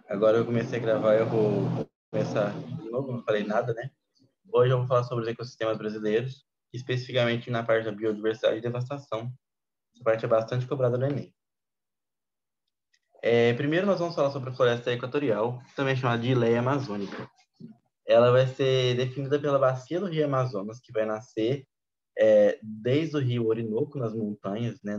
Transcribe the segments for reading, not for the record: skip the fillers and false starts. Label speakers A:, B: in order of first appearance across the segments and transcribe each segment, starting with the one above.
A: Agora eu comecei a gravar, eu vou começar de novo, não falei nada, né? Hoje eu vou falar sobre os ecossistemas brasileiros, especificamente na parte da biodiversidade e devastação. Essa parte é bastante cobrada no Enem. Primeiro nós vamos falar sobre a floresta equatorial, também chamada de Ileia Amazônica. Ela vai ser definida pela bacia do Rio Amazonas, que vai nascer desde o Rio Orinoco, nas montanhas, né,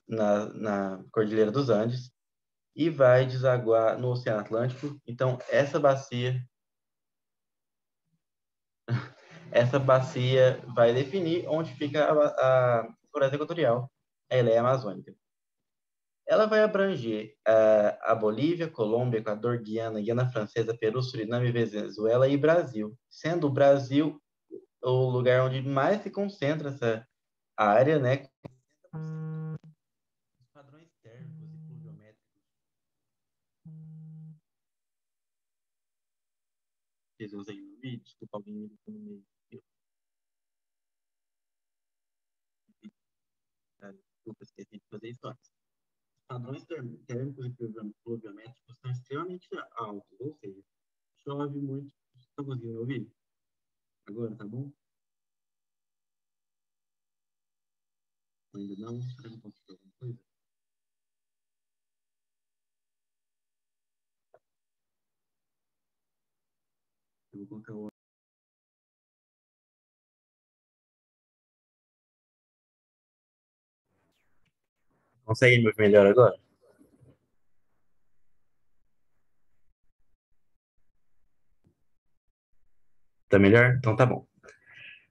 A: na Cordilheira dos Andes, e vai desaguar no Oceano Atlântico. Então, essa bacia vai definir onde fica a floresta equatorial, a Ileia Amazônica. Ela vai abranger a Bolívia, Colômbia, Equador, Guiana, Guiana Francesa, Peru, Suriname, Venezuela e Brasil, sendo o Brasil o lugar onde mais se concentra essa área, né? Os padrões térmicos e pluviométricos. Vocês vão seguir no vídeo? Desculpa, alguém me no meio. Desculpa, esqueci de fazer isso antes. Os padrões térmicos e pluviométricos são extremamente altos, ou seja, chove muito. Estão conseguindo me ouvir? Agora, tá bom? Ainda não? Será que eu posso fazer alguma coisa? Eu vou colocar o... Consegue me ouvir melhor agora? Tá melhor? Então tá bom.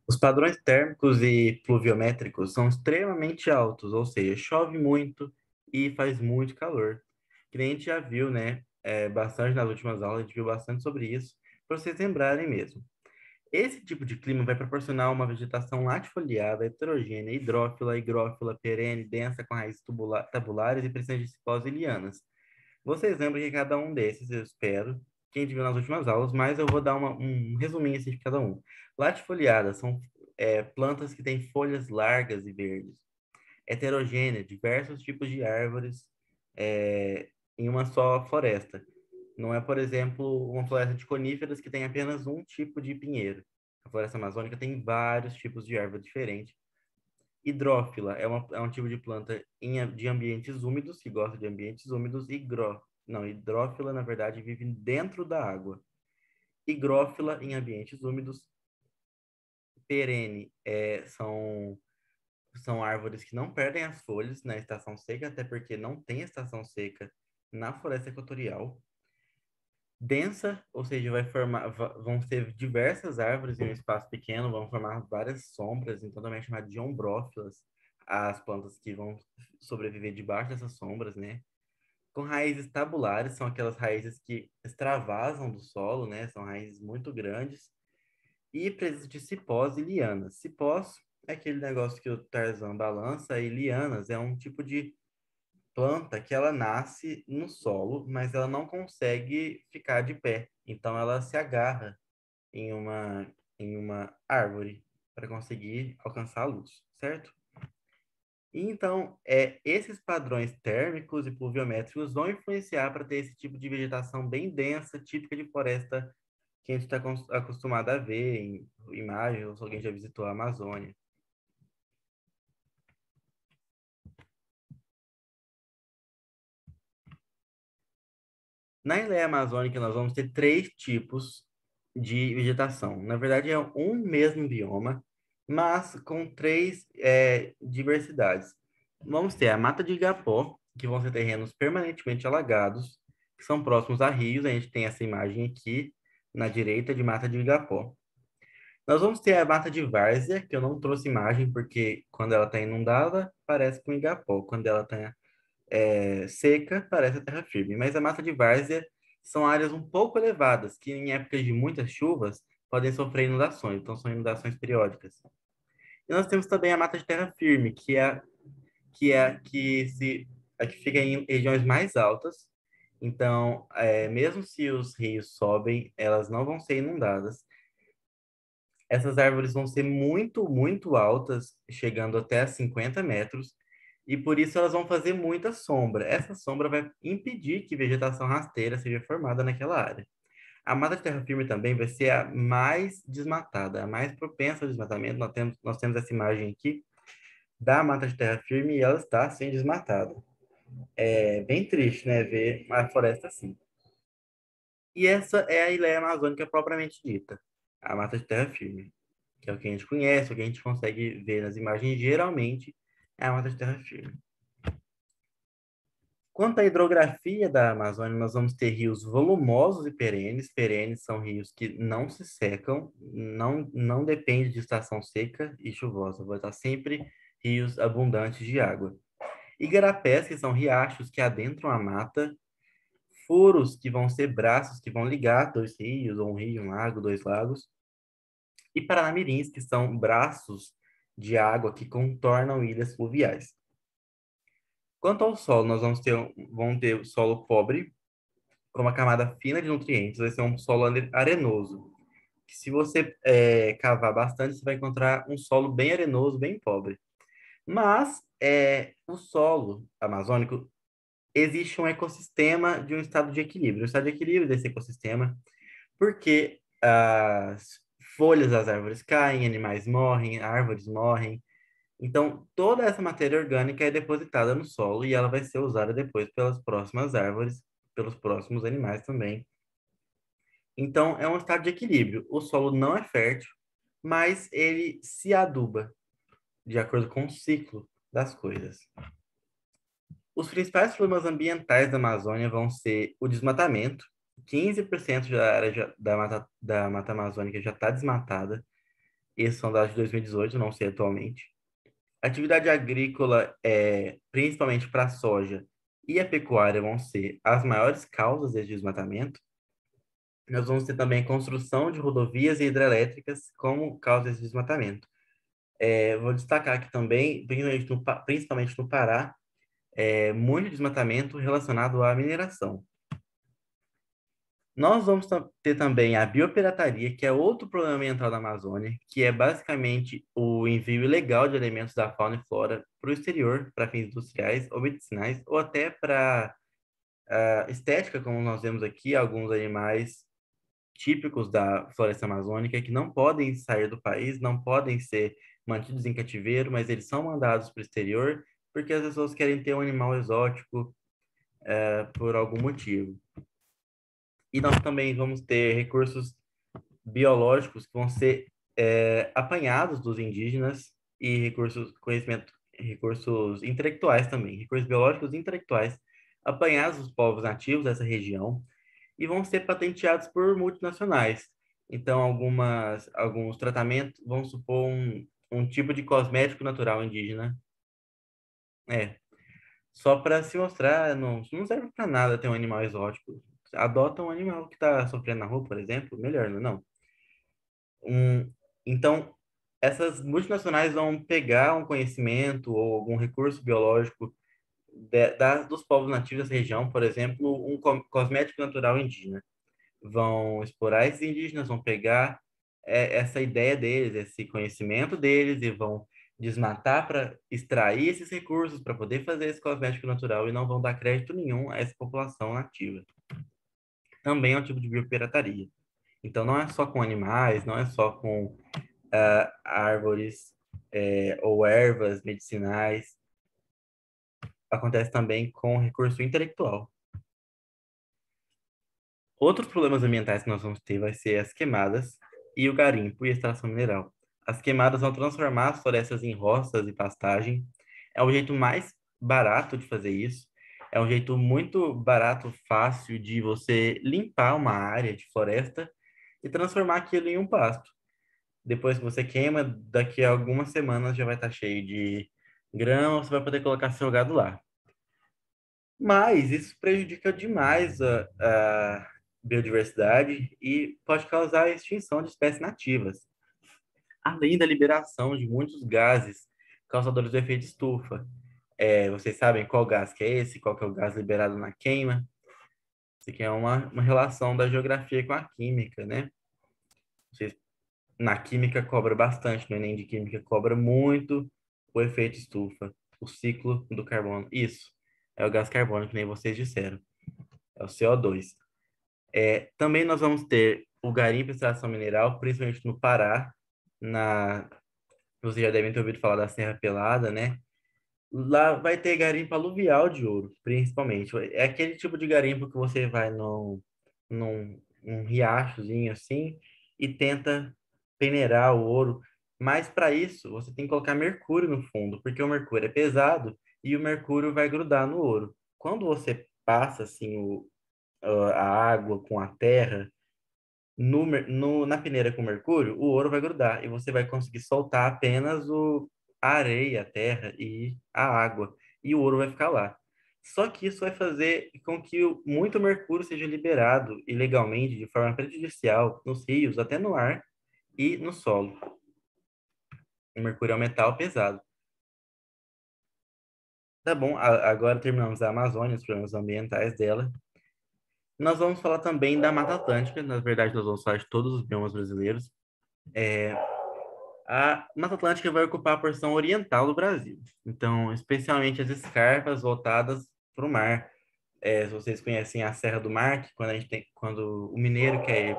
A: Os padrões térmicos e pluviométricos são extremamente altos, ou seja, chove muito e faz muito calor. Que nem a gente já viu, né? Bastante nas últimas aulas, a gente viu bastante sobre isso, para vocês lembrarem mesmo. Esse tipo de clima vai proporcionar uma vegetação latifoliada, heterogênea, hidrófila, higrófila, perene, densa, com raízes tabulares e presença de cipós e lianas. Vocês lembram que cada um desses, eu espero, que a gente viu nas últimas aulas, mas eu vou dar um resuminho assim de cada um. Latifoliadas são plantas que têm folhas largas e verdes. Heterogênea, diversos tipos de árvores em uma só floresta. Não é, por exemplo, uma floresta de coníferas que tem apenas um tipo de pinheiro. A floresta amazônica tem vários tipos de árvore diferentes. Hidrófila é um tipo de planta de ambientes úmidos, que gosta de ambientes úmidos. Não, hidrófila, na verdade, vive dentro da água. Higrófila em ambientes úmidos. Perene são árvores que não perdem as folhas na estação seca, até porque não tem estação seca na floresta equatorial. Densa, ou seja, vão ser diversas árvores em um espaço pequeno, vão formar várias sombras, então também é chamado de ombrófilas, as plantas que vão sobreviver debaixo dessas sombras, né? Com raízes tabulares, são aquelas raízes que extravasam do solo, né? São raízes muito grandes. E presença de cipós e lianas. Cipós é aquele negócio que o Tarzan balança, e lianas é um tipo de planta que ela nasce no solo, mas ela não consegue ficar de pé. Então ela se agarra em uma árvore para conseguir alcançar a luz, certo? E então, esses padrões térmicos e pluviométricos vão influenciar para ter esse tipo de vegetação bem densa, típica de floresta que a gente está acostumado a ver em imagens, ou se alguém já visitou a Amazônia. Na Ileia Amazônica, nós vamos ter três tipos de vegetação. Na verdade, é um mesmo bioma, mas com três diversidades. Vamos ter a Mata de Igapó, que vão ser terrenos permanentemente alagados, que são próximos a rios. A gente tem essa imagem aqui na direita de Mata de Igapó. Nós vamos ter a Mata de Várzea, que eu não trouxe imagem, porque quando ela está inundada, parece com Igapó. Quando ela está seca, parece a terra firme. Mas a mata de várzea são áreas um pouco elevadas, que em épocas de muitas chuvas podem sofrer inundações, então são inundações periódicas. E nós temos também a mata de terra firme, a que fica em regiões mais altas. Então, mesmo se os rios sobem, elas não vão ser inundadas. Essas árvores vão ser muito, muito altas, chegando até a 50 metros, e por isso elas vão fazer muita sombra. Essa sombra vai impedir que vegetação rasteira seja formada naquela área. A mata de terra firme também vai ser a mais desmatada, a mais propensa ao desmatamento. Nós temos essa imagem aqui da mata de terra firme e ela está sem desmatada. É bem triste, né, ver uma floresta assim. E essa é a Ileia Amazônica propriamente dita, a mata de terra firme, que é o que a gente conhece, o que a gente consegue ver nas imagens, geralmente é a mata de terra firme. Quanto à hidrografia da Amazônia, nós vamos ter rios volumosos e perenes. Perenes são rios que não se secam, não depende de estação seca e chuvosa, vai estar sempre rios abundantes de água. Igarapés, que são riachos que adentram a mata, furos, que vão ser braços que vão ligar dois rios, ou um rio, um lago, dois lagos, e paranamirins, que são braços de água que contornam ilhas fluviais. Quanto ao solo, nós vamos ter o solo pobre, com uma camada fina de nutrientes, vai ser um solo arenoso. Que se você cavar bastante, você vai encontrar um solo bem arenoso, bem pobre. Mas o solo amazônico existe um ecossistema de um estado de equilíbrio. O estado de equilíbrio desse ecossistema, porque as folhas das árvores caem, animais morrem, árvores morrem. Então, toda essa matéria orgânica é depositada no solo e ela vai ser usada depois pelas próximas árvores, pelos próximos animais também. Então, é um estado de equilíbrio. O solo não é fértil, mas ele se aduba de acordo com o ciclo das coisas. Os principais problemas ambientais da Amazônia vão ser o desmatamento. 15% da área da Mata Amazônica já está desmatada. Esses são dados de 2018, não sei atualmente. A atividade agrícola, principalmente para a soja e a pecuária, vão ser as maiores causas desse desmatamento. Nós vamos ter também construção de rodovias e hidrelétricas como causa desse desmatamento. Vou destacar aqui também, principalmente no Pará, muito desmatamento relacionado à mineração. Nós vamos ter também a biopirataria, que é outro problema ambiental da Amazônia, que é basicamente o envio ilegal de elementos da fauna e flora para o exterior, para fins industriais ou medicinais, ou até para estética, como nós vemos aqui, alguns animais típicos da floresta amazônica que não podem sair do país, não podem ser mantidos em cativeiro, mas eles são mandados para o exterior porque as pessoas querem ter um animal exótico por algum motivo. E nós também vamos ter recursos biológicos que vão ser apanhados dos indígenas e recursos intelectuais também, recursos biológicos e intelectuais apanhados dos povos nativos dessa região e vão ser patenteados por multinacionais. Então, alguns tratamentos vão supor um tipo de cosmético natural indígena. É, só para se mostrar, não serve para nada ter um animal exótico. Adota um animal que está sofrendo na rua, por exemplo, melhor, não? Um, então, essas multinacionais vão pegar um conhecimento ou algum recurso biológico dos povos nativos dessa região, por exemplo, um cosmético natural indígena. Vão explorar esses indígenas, vão pegar essa ideia deles, esse conhecimento deles e vão desmatar para extrair esses recursos para poder fazer esse cosmético natural e não vão dar crédito nenhum a essa população nativa. Também é um tipo de biopirataria. Então, não é só com animais, não é só com árvores ou ervas medicinais, acontece também com recurso intelectual. Outros problemas ambientais que nós vamos ter vai ser as queimadas e o garimpo e a extração mineral. As queimadas vão transformar as florestas em roças e pastagem. É o jeito mais barato de fazer isso. É um jeito muito barato, fácil de você limpar uma área de floresta e transformar aquilo em um pasto. Depois que você queima, daqui a algumas semanas já vai estar cheio de grão, você vai poder colocar seu gado lá. Mas isso prejudica demais a biodiversidade e pode causar a extinção de espécies nativas, além da liberação de muitos gases causadores do efeito estufa. Vocês sabem qual gás que é esse? Qual que é o gás liberado na queima? Isso aqui é uma relação da geografia com a química, né? Vocês Na química cobra bastante, no Enem de Química cobra muito o efeito estufa, o ciclo do carbono. Isso, é o gás carbônico, que nem vocês disseram, é o CO2. Também nós vamos ter o garimpo e extração mineral, principalmente no Pará, na... vocês já devem ter ouvido falar da Serra Pelada, né? Lá vai ter garimpo aluvial de ouro, principalmente. É aquele tipo de garimpo que você vai num riachozinho assim e tenta peneirar o ouro. Mas para isso, você tem que colocar mercúrio no fundo, porque o mercúrio é pesado e o mercúrio vai grudar no ouro. Quando você passa assim a água com a terra na peneira com mercúrio, o ouro vai grudar e você vai conseguir soltar apenas a areia, a terra e a água, e o ouro vai ficar lá. Só que isso vai fazer com que muito mercúrio seja liberado ilegalmente, de forma prejudicial, nos rios, até no ar e no solo. O mercúrio é um metal pesado. Tá bom, agora terminamos a Amazônia, os problemas ambientais dela. Nós vamos falar também da Mata Atlântica, na verdade nós vamos falar de todos os biomas brasileiros. É, A Mata Atlântica vai ocupar a porção oriental do Brasil, então, especialmente as escarpas voltadas para o mar. Se vocês conhecem a Serra do Mar, que quando o mineiro quer ir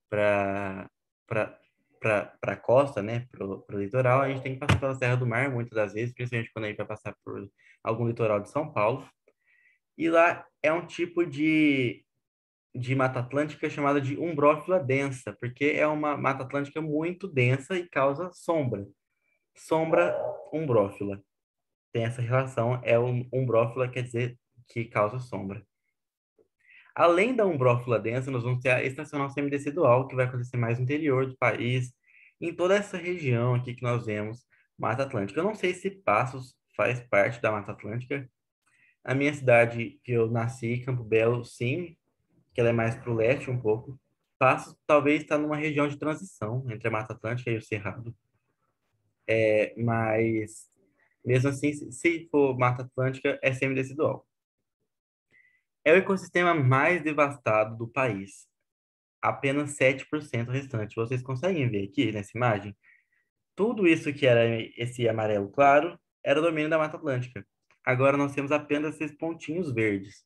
A: para para a costa, né, para o litoral, a gente tem que passar pela Serra do Mar muitas das vezes, principalmente quando a gente vai passar por algum litoral de São Paulo. E lá é um tipo de Mata Atlântica chamada de umbrófila densa, porque é uma Mata Atlântica muito densa e causa sombra. Sombra umbrófila. Tem essa relação, umbrófila quer dizer que causa sombra. Além da umbrófila densa, nós vamos ter a estacional semidecidual, que vai acontecer mais no interior do país, em toda essa região aqui que nós vemos, Mata Atlântica. Eu não sei se Passos faz parte da Mata Atlântica. A minha cidade, que eu nasci, Campo Belo, sim, que ela é mais para o leste um pouco. Passos talvez está numa região de transição entre a Mata Atlântica e o Cerrado. Mas mesmo assim, se for Mata Atlântica, é semidecidual. É o ecossistema mais devastado do país. Apenas 7% restante. Vocês conseguem ver aqui nessa imagem? Tudo isso que era esse amarelo claro era o domínio da Mata Atlântica. Agora nós temos apenas esses pontinhos verdes,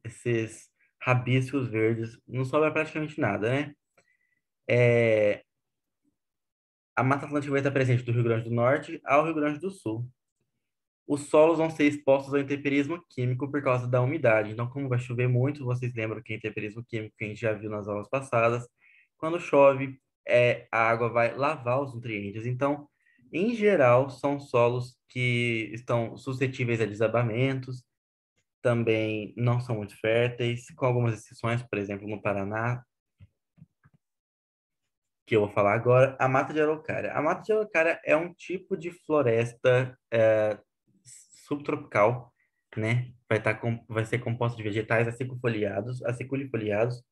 A: esses rabiscos verdes. Não sobra praticamente nada, né? É, a Mata Atlântica vai estar presente do Rio Grande do Norte ao Rio Grande do Sul. Os solos vão ser expostos ao intemperismo químico por causa da umidade. Então, como vai chover muito, vocês lembram que é intemperismo químico que a gente já viu nas aulas passadas, quando chove, a água vai lavar os nutrientes. Então, em geral, são solos que estão suscetíveis a desabamentos, também não são muito férteis, com algumas exceções, por exemplo, no Paraná, que eu vou falar agora, a mata de araucária. A mata de araucária é um tipo de floresta subtropical, né? Vai ser composta de vegetais aciculifoliados,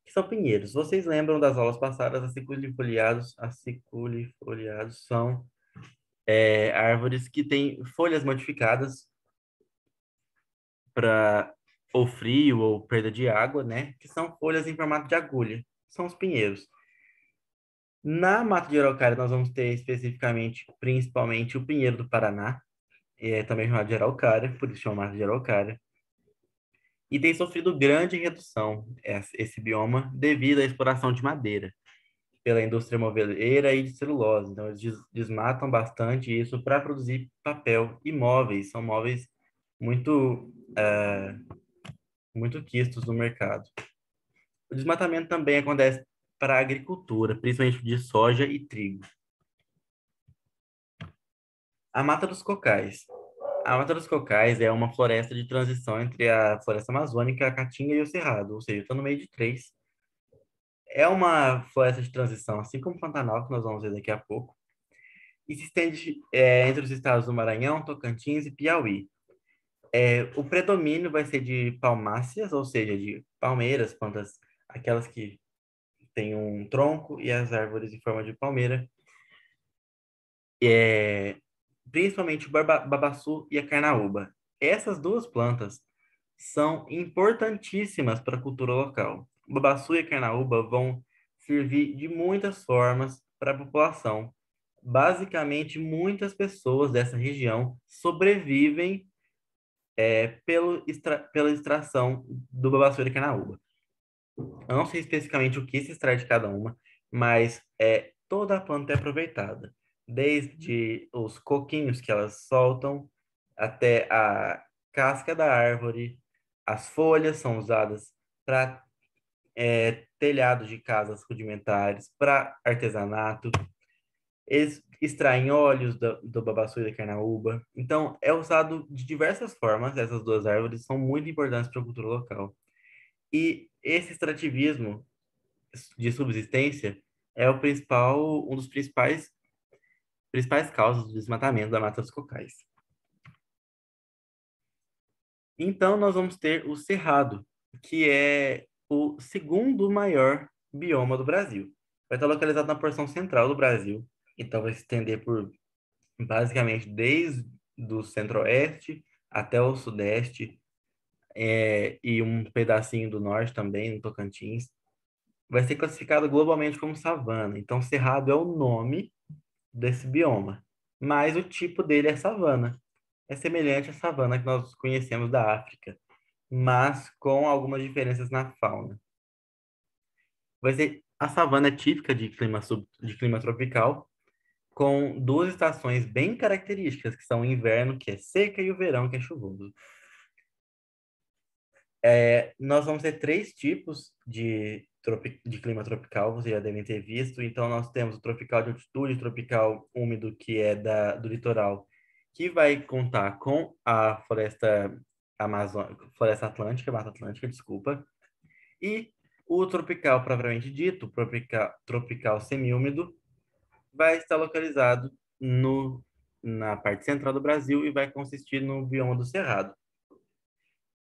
A: que são pinheiros. Vocês lembram das aulas passadas? Aciculifoliados são árvores que têm folhas modificadas para ou frio ou perda de água, né? Que são folhas em formato de agulha. São os pinheiros. Na Mata de Araucária, nós vamos ter especificamente, principalmente, o pinheiro do Paraná, também chamado de Araucária, por isso chama Mata de Araucária, e tem sofrido grande redução esse bioma devido à exploração de madeira pela indústria moveleira e de celulose. Então, eles desmatam bastante isso para produzir papel e móveis. São móveis muito, muito quistos no mercado. O desmatamento também acontece para a agricultura, principalmente de soja e trigo. A Mata dos Cocais. A Mata dos Cocais é uma floresta de transição entre a floresta amazônica, a caatinga e o cerrado, ou seja, está no meio de três. É uma floresta de transição, assim como o Pantanal, que nós vamos ver daqui a pouco, e se estende entre os estados do Maranhão, Tocantins e Piauí. O predomínio vai ser de palmáceas, ou seja, de palmeiras, plantas, aquelas que têm um tronco e as árvores em forma de palmeira, é, principalmente o babaçu e a carnaúba. Essas duas plantas são importantíssimas para a cultura local. O babaçu e a carnaúba vão servir de muitas formas para a população. Basicamente, muitas pessoas dessa região sobrevivem pela extração do babaçu de canaúba. Eu não sei especificamente o que se extrai de cada uma, mas toda a planta é aproveitada, desde os coquinhos que elas soltam até a casca da árvore. As folhas são usadas para telhados de casas rudimentares, para artesanato. Eles extraem óleos do babaçu e da carnaúba. Então, é usado de diversas formas. Essas duas árvores são muito importantes para a cultura local. E esse extrativismo de subsistência é um dos principais causas do desmatamento da mata dos cocais. Então, nós vamos ter o Cerrado, que é o segundo maior bioma do Brasil. Vai estar localizado na porção central do Brasil, então vai se estender por basicamente desde o centro-oeste até o sudeste, e um pedacinho do norte também, no Tocantins. Vai ser classificado globalmente como savana. Então, Cerrado é o nome desse bioma, mas o tipo dele é savana. É semelhante à savana que nós conhecemos da África, mas com algumas diferenças na fauna. Vai ser a savana é típica de clima tropical, com duas estações bem características, que são o inverno, que é seca, e o verão, que é chuvoso. Nós vamos ter três tipos de clima tropical, vocês já devem ter visto. Então, nós temos o tropical de altitude, o tropical úmido, que é do litoral, que vai contar com a floresta floresta atlântica, Mata Atlântica, desculpa, e o tropical propriamente dito, tropical semiúmido, vai estar localizado na parte central do Brasil e vai consistir no bioma do Cerrado.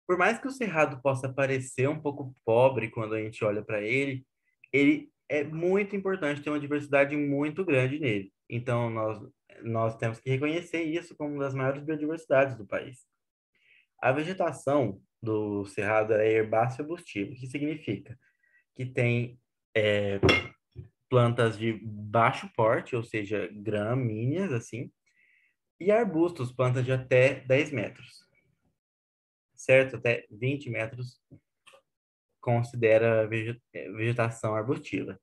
A: Por mais que o Cerrado possa parecer um pouco pobre quando a gente olha para ele é muito importante ter uma diversidade muito grande nele. Então, nós temos que reconhecer isso como uma das maiores biodiversidades do país. A vegetação do Cerrado é herbácea arbustiva, o que significa que tem é, plantas de baixo porte, ou seja, gramíneas, assim, e arbustos, plantas de até 10 metros, certo? Até 20 metros considera vegetação arbustiva.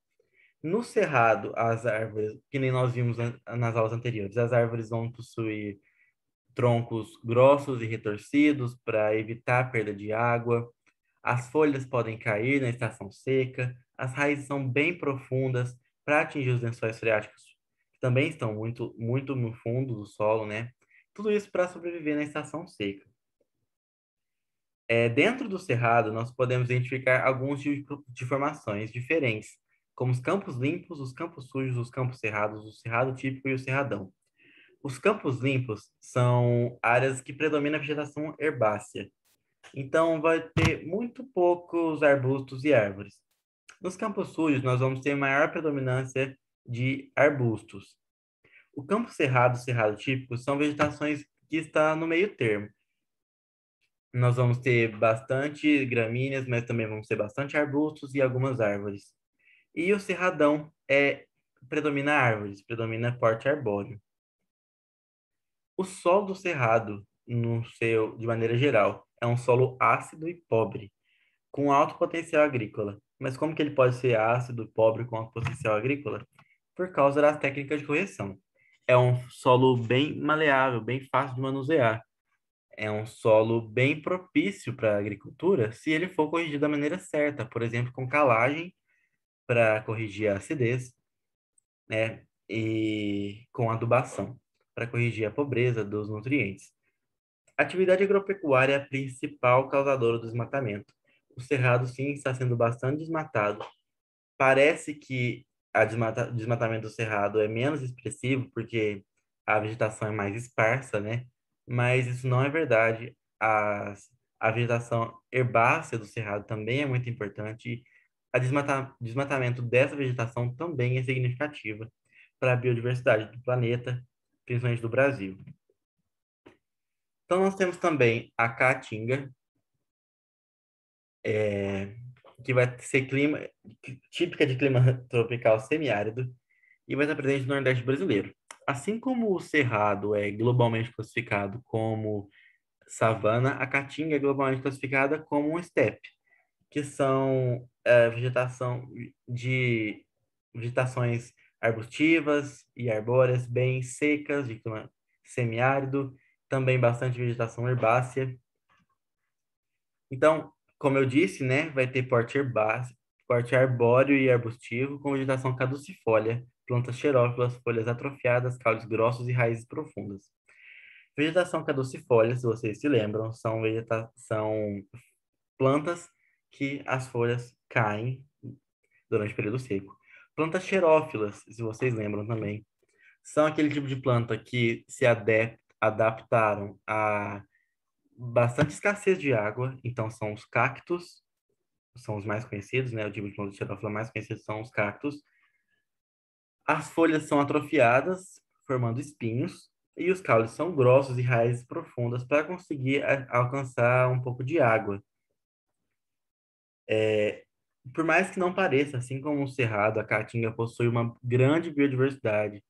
A: No cerrado, as árvores, que nem nós vimos nas aulas anteriores, as árvores vão possuir troncos grossos e retorcidos para evitar a perda de água. As folhas podem cair na estação seca. As raízes são bem profundas para atingir os lençóis freáticos, que também estão muito, muito no fundo do solo, né? Tudo isso para sobreviver na estação seca. Dentro do cerrado, nós podemos identificar alguns tipos de formações diferentes, como os campos limpos, os campos sujos, os campos cerrados, o cerrado típico e o cerradão. Os campos limpos são áreas que predomina a vegetação herbácea, então vai ter muito poucos arbustos e árvores. Nos campos sujos, nós vamos ter maior predominância de arbustos. O campo cerrado e o cerrado típico são vegetações que estão no meio termo. Nós vamos ter bastante gramíneas, mas também vamos ter bastante arbustos e algumas árvores. E o cerradão predomina árvores, predomina porte arbóreo. O solo do cerrado, de maneira geral, é um solo ácido e pobre, com alto potencial agrícola. Mas como que ele pode ser ácido, pobre, com alto potencial agrícola? Por causa das técnicas de correção. É um solo bem maleável, bem fácil de manusear. É um solo bem propício para a agricultura se ele for corrigido da maneira certa, por exemplo, com calagem para corrigir a acidez, né? E com adubação para corrigir a pobreza dos nutrientes. A atividade agropecuária é a principal causadora do desmatamento. O cerrado, sim, está sendo bastante desmatado. Parece que o desmatamento do cerrado é menos expressivo porque a vegetação é mais esparsa, né? Mas isso não é verdade. A vegetação herbácea do cerrado também é muito importante. Desmatamento dessa vegetação também é significativa para a biodiversidade do planeta, principalmente do Brasil. Então, nós temos também a caatinga, que vai ser típica de clima tropical semiárido e vai estar presente no Nordeste brasileiro. Assim como o cerrado é globalmente classificado como savana, a caatinga é globalmente classificada como um estepe, que são de vegetações arbustivas e arbóreas bem secas, de clima semiárido, também bastante vegetação herbácea. Então, como eu disse, né, vai ter porte arbóreo e arbustivo com vegetação caducifólia, plantas xerófilas, folhas atrofiadas, caules grossos e raízes profundas. Vegetação caducifólia, se vocês se lembram, são plantas que as folhas caem durante o período seco. Plantas xerófilas, se vocês lembram também, são aquele tipo de planta que se adaptaram a bastante escassez de água, então são os cactos, são os mais conhecidos, né? O tipo de planta xerófila mais conhecido são os cactos. As folhas são atrofiadas, formando espinhos, e os caules são grossos e raízes profundas para conseguir alcançar um pouco de água. Por mais que não pareça, assim como o cerrado, a caatinga possui uma grande biodiversidade.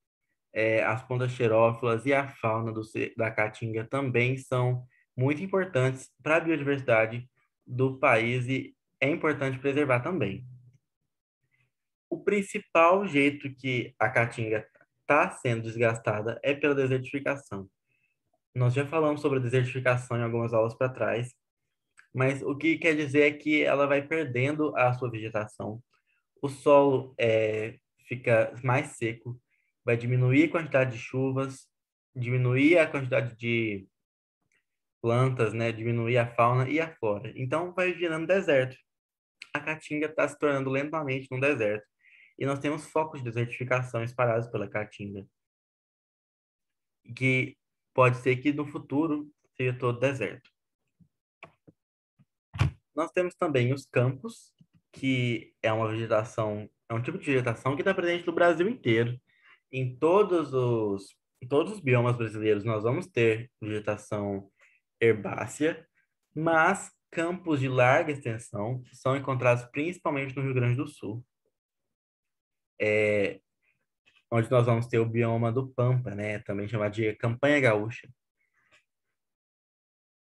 A: As plantas xerófilas e a fauna da caatinga também são muito importantes para a biodiversidade do país e é importante preservar também. O principal jeito que a caatinga está sendo desgastada é pela desertificação. Nós já falamos sobre a desertificação em algumas aulas para trás, mas o que quer dizer é que ela vai perdendo a sua vegetação. O solo fica mais seco, vai diminuir a quantidade de chuvas, diminuir a quantidade de plantas, né? Diminuir a fauna e a flora. Então vai virando deserto. A Caatinga está se tornando lentamente um deserto. E nós temos focos de desertificação espalhados pela Caatinga, que pode ser que no futuro seja todo deserto. Nós temos também os campos, que é um tipo de vegetação que está presente no Brasil inteiro. Em todos os biomas brasileiros nós vamos ter vegetação herbácea, mas campos de larga extensão são encontrados principalmente no Rio Grande do Sul, onde nós vamos ter o bioma do Pampa, né, também chamado de Campanha Gaúcha.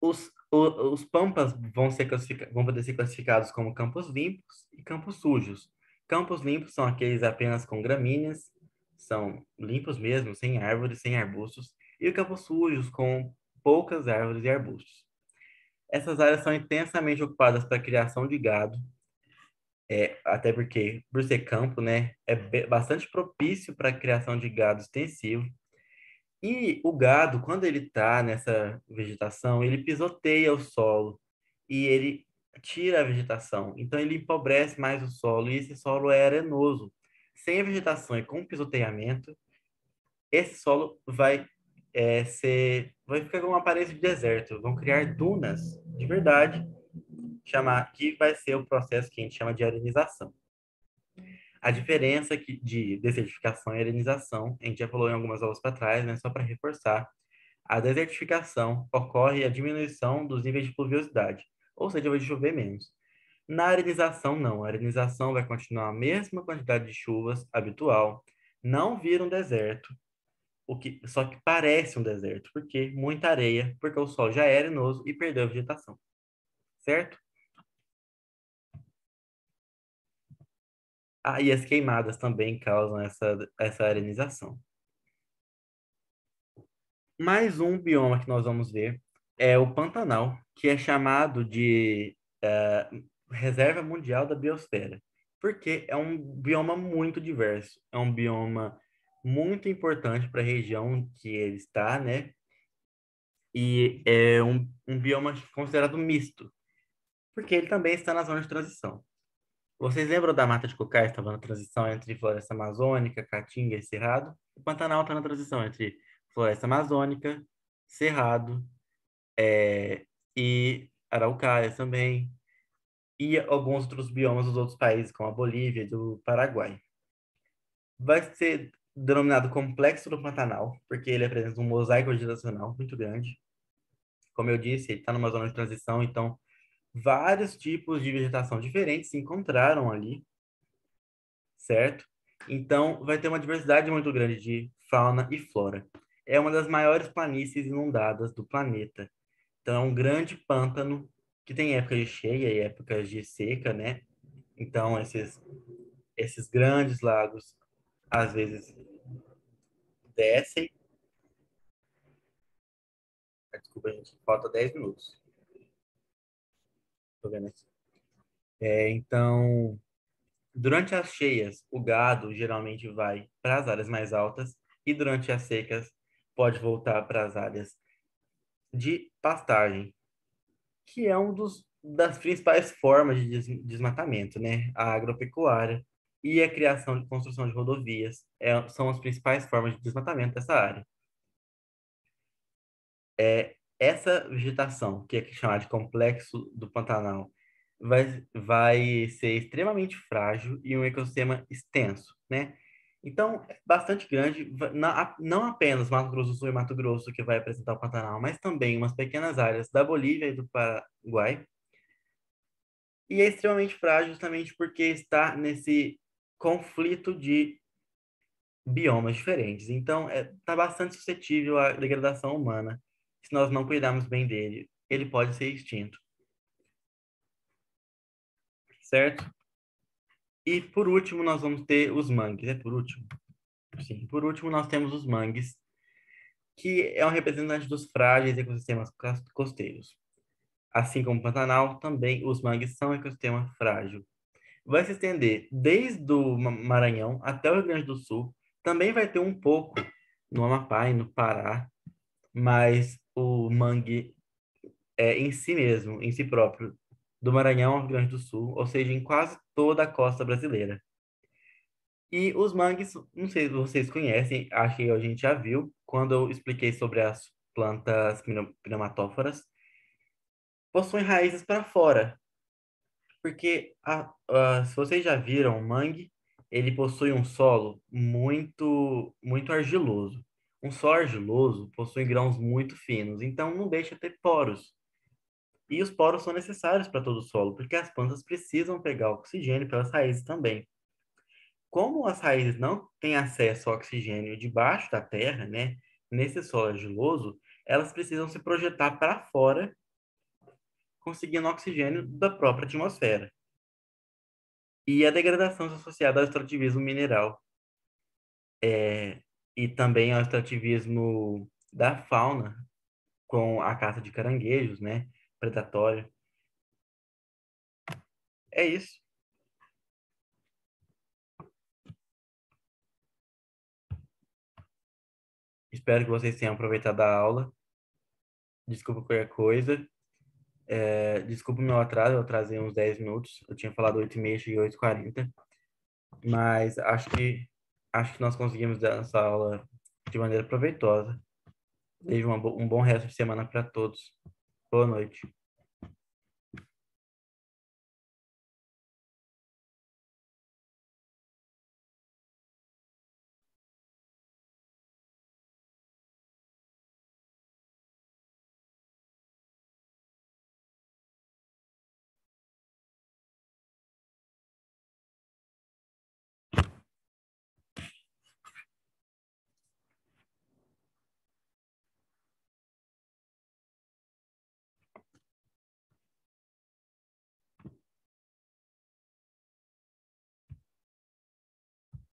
A: Os pampas vão poder ser classificados como campos limpos e campos sujos. Campos limpos são aqueles apenas com gramíneas, são limpos mesmo, sem árvores, sem arbustos, e os campos sujos com poucas árvores e arbustos. Essas áreas são intensamente ocupadas para a criação de gado, até porque, por ser campo, né, bastante propício para a criação de gado extensivo. E o gado, quando ele está nessa vegetação, ele pisoteia o solo e ele tira a vegetação. Então, ele empobrece mais o solo e esse solo é arenoso. Sem a vegetação e com o pisoteamento, esse solo vai ficar com uma aparência de deserto. Vão criar dunas de verdade, que vai ser o processo que a gente chama de arenização. A diferença de desertificação e arenização, a gente já falou em algumas aulas para trás, né? Só para reforçar, a desertificação ocorre a diminuição dos níveis de pluviosidade, ou seja, vai chover menos. Na arenização, não. A arenização vai continuar a mesma quantidade de chuvas habitual, não vira um deserto, só que parece um deserto, porque muita areia, porque o solo já é arenoso e perdeu a vegetação, certo? Ah, e as queimadas também causam essa arenização. Mais um bioma que nós vamos ver é o Pantanal, que é chamado de Reserva Mundial da Biosfera, porque é um bioma muito diverso, é um bioma muito importante para a região que ele está, né? E é um bioma considerado misto, porque ele também está na zona de transição. Vocês lembram da Mata de Cocais, estava na transição entre floresta amazônica, caatinga e cerrado? O Pantanal está na transição entre floresta amazônica, cerrado, e araucárias também, e alguns outros biomas dos outros países, como a Bolívia e do Paraguai. Vai ser denominado Complexo do Pantanal, porque ele apresenta um mosaico vegetacional muito grande. Como eu disse, ele está numa zona de transição, então Vários tipos de vegetação diferentes se encontraram ali, certo? Então, vai ter uma diversidade muito grande de fauna e flora. É uma das maiores planícies inundadas do planeta. Então, é um grande pântano que tem épocas de cheia e épocas de seca, né? Então, esses grandes lagos, às vezes, descem. Desculpa, gente, falta 10 minutos. Tô vendo aqui. Então, durante as cheias, o gado geralmente vai para as áreas mais altas e durante as secas pode voltar para as áreas de pastagem, que é das principais formas de desmatamento, né? A agropecuária e a criação de construção de rodovias são as principais formas de desmatamento dessa área. Essa vegetação, que é chamada de complexo do Pantanal, vai ser extremamente frágil e um ecossistema extenso, né? Então, é bastante grande, não apenas Mato Grosso do Sul e Mato Grosso que vai apresentar o Pantanal, mas também umas pequenas áreas da Bolívia e do Paraguai. E é extremamente frágil justamente porque está nesse conflito de biomas diferentes. Então, está bastante suscetível à degradação humana. Se nós não cuidarmos bem dele, ele pode ser extinto, certo? E por último, nós vamos ter os mangues. É por último? Sim, por último, nós temos os mangues, que é um representante dos frágeis ecossistemas costeiros. Assim como o Pantanal, também os mangues são um ecossistema frágil. Vai se estender desde o Maranhão até o Rio Grande do Sul. Também vai ter um pouco no Amapá e no Pará, mas o mangue é em si mesmo, em si próprio, do Maranhão ao Rio Grande do Sul, ou seja, em quase toda a costa brasileira. E os mangues, não sei se vocês conhecem, acho que a gente já viu, quando eu expliquei sobre as plantas pneumatóforas, possuem raízes para fora, porque se vocês já viram o mangue, ele possui um solo muito argiloso. Um solo argiloso possui grãos muito finos, então não deixa ter poros. E os poros são necessários para todo o solo, porque as plantas precisam pegar oxigênio pelas raízes também. Como as raízes não têm acesso ao oxigênio debaixo da terra, né, nesse solo argiloso, elas precisam se projetar para fora, conseguindo oxigênio da própria atmosfera. E a degradação associada ao extrativismo mineral, e também ao extrativismo da fauna, com a caça de caranguejos, né, predatória. É isso. Espero que vocês tenham aproveitado a aula. Desculpa qualquer coisa. Desculpa o meu atraso, eu atrasei uns 10 minutos. Eu tinha falado 8h30, cheguei 8h40. Mas acho que nós conseguimos dar essa aula de maneira proveitosa. Desejo um bom resto de semana para todos. Boa noite.